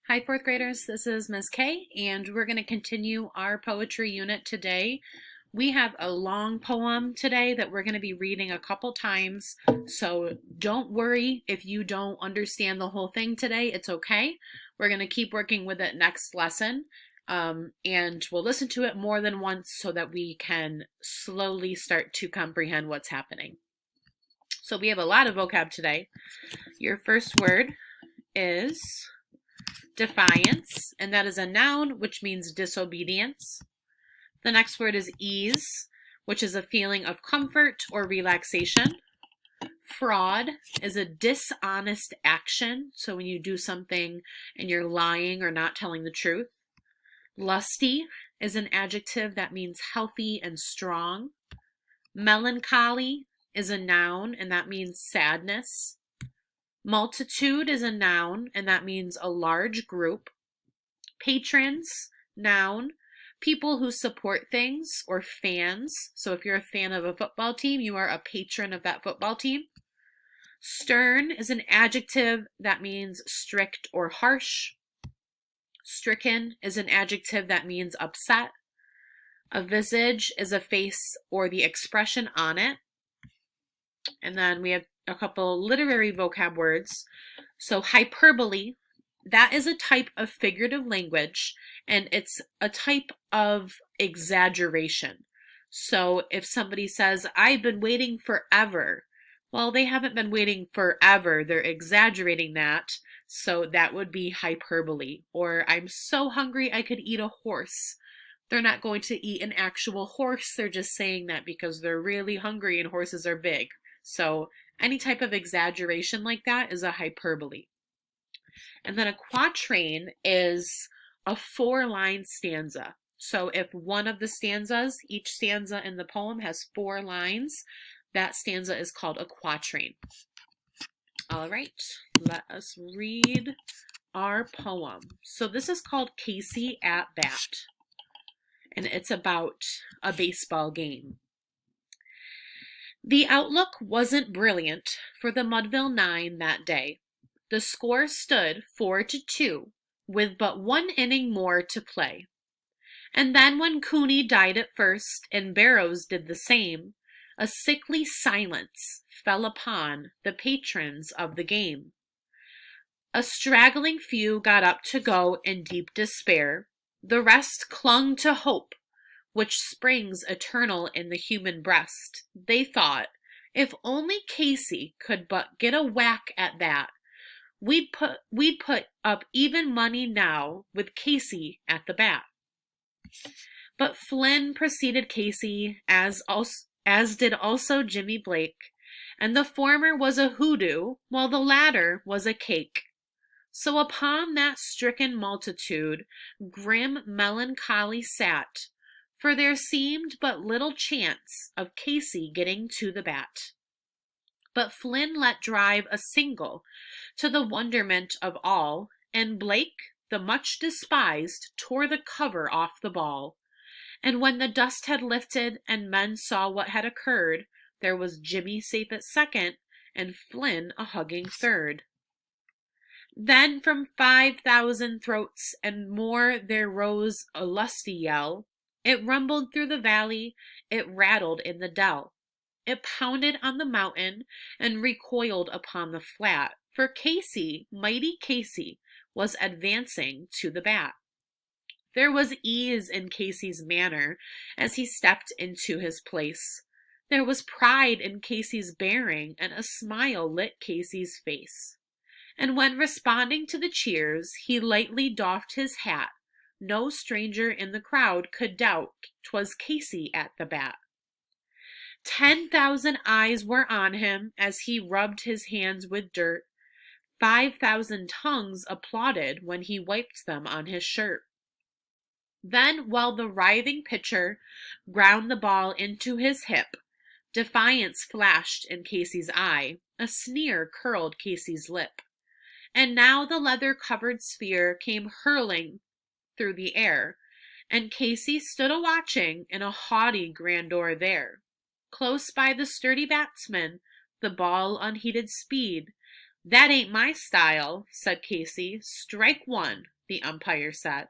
Hi, fourth graders. This is Ms. K, and we're going to continue our poetry unit today. We have a long poem today that we're going to be reading a couple times, so don't worry if you don't understand the whole thing today. It's okay. We're going to keep working with it next lesson, and we'll listen to it more than once so that we can slowly start to comprehend what's happening. So we have a lot of vocab today. Your first word is defiance, and that is a noun, which means disobedience. The next word is ease, which is a feeling of comfort or relaxation. Fraud is a dishonest action, so when you do something and you're lying or not telling the truth. Lusty is an adjective that means healthy and strong. Melancholy is a noun, and that means sadness. Multitude is a noun, and that means a large group. Patrons, noun, people who support things, or fans. So if you're a fan of a football team, you are a patron of that football team. Stern is an adjective that means strict or harsh. Stricken is an adjective that means upset. A visage is a face or the expression on it. And then we have a couple literary vocab words. So hyperbole, that is a type of figurative language, and it's a type of exaggeration. So if somebody says, I've been waiting forever, well, they haven't been waiting forever. They're exaggerating that. So that would be hyperbole. Or I'm so hungry I could eat a horse. They're not going to eat an actual horse. They're just saying that because they're really hungry and horses are big. So any type of exaggeration like that is a hyperbole. And then a quatrain is a 4-line stanza. So if one of the stanzas, each stanza in the poem has 4 lines, that stanza is called a quatrain. All right, let us read our poem. So this is called Casey at Bat, and it's about a baseball game. The outlook wasn't brilliant for the Mudville 9 that day. The score stood 4-2 with but 1 inning more to play. And then when Cooney died at first and Barrows did the same, a sickly silence fell upon the patrons of the game. A straggling few got up to go in deep despair. The rest clung to hope, which springs eternal in the human breast. They thought, if only Casey could but get a whack at that, we'd put up even money now with Casey at the bat. But Flynn preceded Casey, as did also Jimmy Blake, and the former was a hoodoo, while the latter was a cake. So upon that stricken multitude, grim melancholy sat, for there seemed but little chance of Casey getting to the bat. But Flynn let drive a single, to the wonderment of all, and Blake, the much despised, tore the cover off the ball. And when the dust had lifted and men saw what had occurred, there was Jimmy safe at second, and Flynn a hugging third. Then from 5,000 throats and more there rose a lusty yell. It rumbled through the valley, it rattled in the dell. It pounded on the mountain and recoiled upon the flat, for Casey, mighty Casey, was advancing to the bat. There was ease in Casey's manner as he stepped into his place. There was pride in Casey's bearing, and a smile lit Casey's face. And when responding to the cheers, he lightly doffed his hat, no stranger in the crowd could doubt 'twas Casey at the bat. 10,000 eyes were on him as he rubbed his hands with dirt. 5,000 tongues applauded when he wiped them on his shirt. Then, while the writhing pitcher ground the ball into his hip, defiance flashed in Casey's eye, a sneer curled Casey's lip. And now the leather-covered sphere came hurling through the air, and Casey stood a-watching in a haughty grandeur there. Close by the sturdy batsman, the ball unheeded speed. That ain't my style, said Casey. Strike one, the umpire said.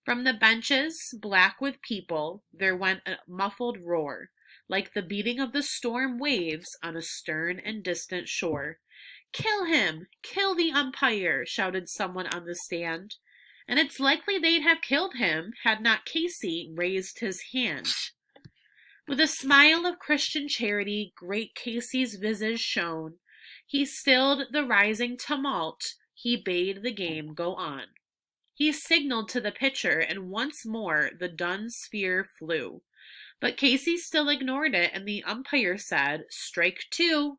From the benches, black with people, there went a muffled roar, like the beating of the storm waves on a stern and distant shore. Kill him! Kill the umpire! Shouted someone on the stand. And it's likely they'd have killed him had not Casey raised his hand. With a smile of Christian charity, great Casey's visage shone. He stilled the rising tumult. He bade the game go on. He signaled to the pitcher, and once more the dun sphere flew. But Casey still ignored it, and the umpire said, "Strike two."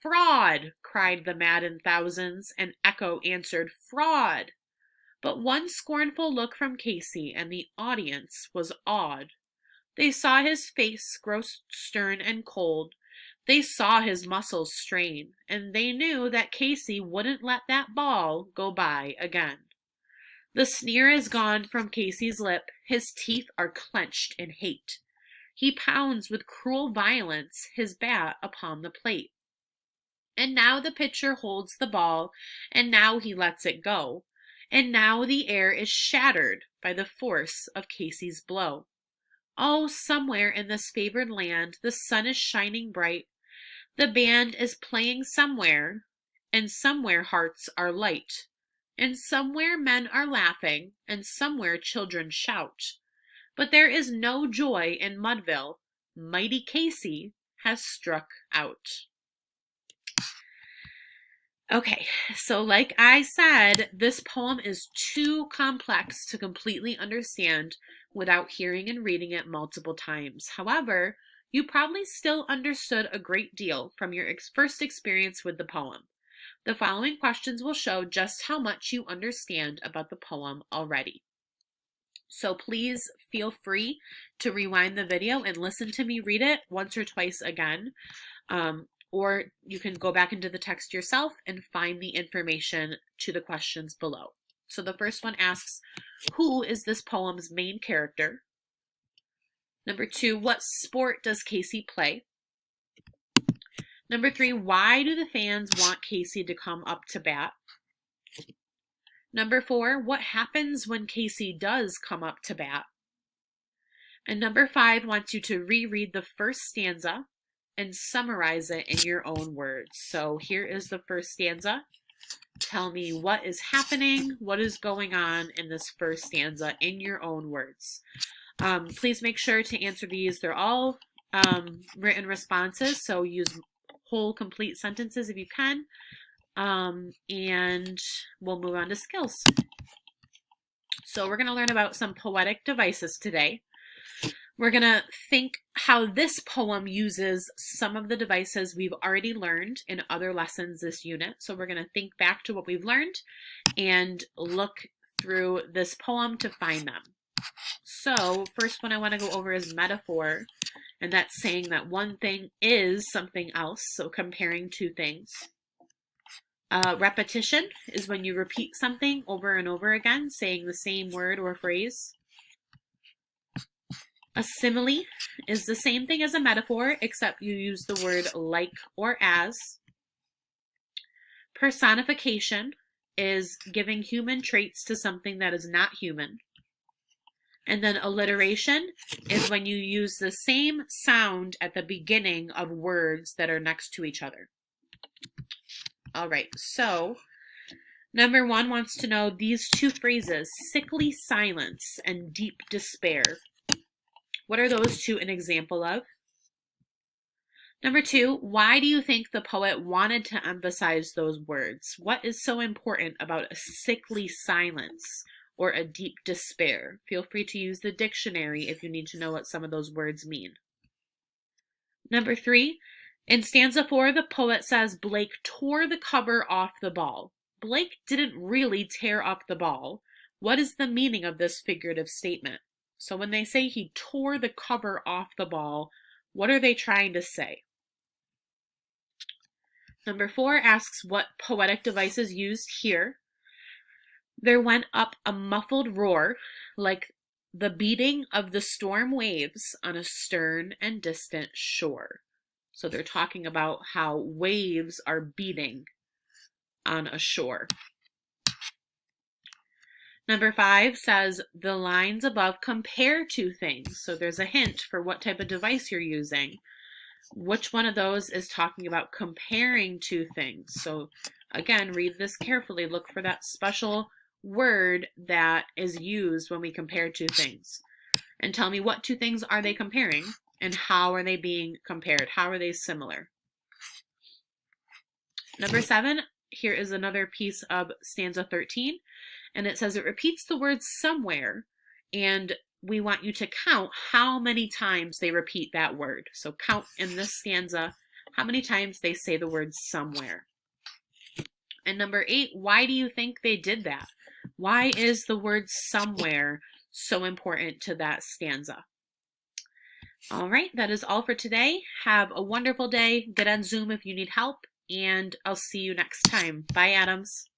"Fraud!" cried the maddened thousands, and echo answered, "Fraud!" But one scornful look from Casey, and the audience was awed. They saw his face grow stern and cold. They saw his muscles strain, and they knew that Casey wouldn't let that ball go by again. The sneer is gone from Casey's lip. His teeth are clenched in hate. He pounds with cruel violence his bat upon the plate. And now the pitcher holds the ball, and now he lets it go. And now the air is shattered by the force of Casey's blow. Oh, somewhere in this favored land, the sun is shining bright. The band is playing somewhere, and somewhere hearts are light. And somewhere men are laughing, and somewhere children shout. But there is no joy in Mudville. Mighty Casey has struck out. Okay, so like I said, this poem is too complex to completely understand without hearing and reading it multiple times. However, you probably still understood a great deal from your first experience with the poem. The following questions will show just how much you understand about the poem already. So please feel free to rewind the video and listen to me read it once or twice again. Or you can go back into the text yourself and find the information to the questions below. So the first one asks, who is this poem's main character? Number 2, what sport does Casey play? Number 3, why do the fans want Casey to come up to bat? Number 4, what happens when Casey does come up to bat? And number 5 wants you to reread the first stanza and summarize it in your own words. So here is the first stanza. Tell me what is happening, what is going on in this first stanza in your own words. Please make sure to answer these. They're all written responses, so use whole complete sentences if you can. And we'll move on to skills. So we're going to learn about some poetic devices today. We're going to think how this poem uses some of the devices we've already learned in other lessons this unit. So we're going to think back to what we've learned and look through this poem to find them. So first one I want to go over is metaphor, and that's saying that one thing is something else, so comparing two things. Repetition is when you repeat something over and over again, saying the same word or phrase. A simile is the same thing as a metaphor, except you use the word like or as. Personification is giving human traits to something that is not human. And then alliteration is when you use the same sound at the beginning of words that are next to each other. All right, so number 1 wants to know these two phrases, sickly silence and deep despair. What are those two an example of? Number 2, why do you think the poet wanted to emphasize those words? What is so important about a sickly silence or a deep despair? Feel free to use the dictionary if you need to know what some of those words mean. Number 3, in stanza 4, the poet says Blake tore the cover off the ball. Blake didn't really tear up the ball. What is the meaning of this figurative statement? So when they say he tore the cover off the ball, what are they trying to say? Number 4 asks what poetic device is used here. There went up a muffled roar, like the beating of the storm waves on a stern and distant shore. So they're talking about how waves are beating on a shore. Number 5 says the lines above compare two things. So there's a hint for what type of device you're using. Which one of those is talking about comparing two things? So again, read this carefully. Look for that special word that is used when we compare two things. And tell me, what two things are they comparing and how are they being compared? How are they similar? Number 7, here is another piece of stanza 13, and it says it repeats the word somewhere, and we want you to count how many times they repeat that word. So count in this stanza how many times they say the word somewhere. And number 8, why do you think they did that? Why is the word somewhere so important to that stanza? All right, that is all for today. Have a wonderful day. Get on Zoom if you need help, and I'll see you next time. Bye, Adams.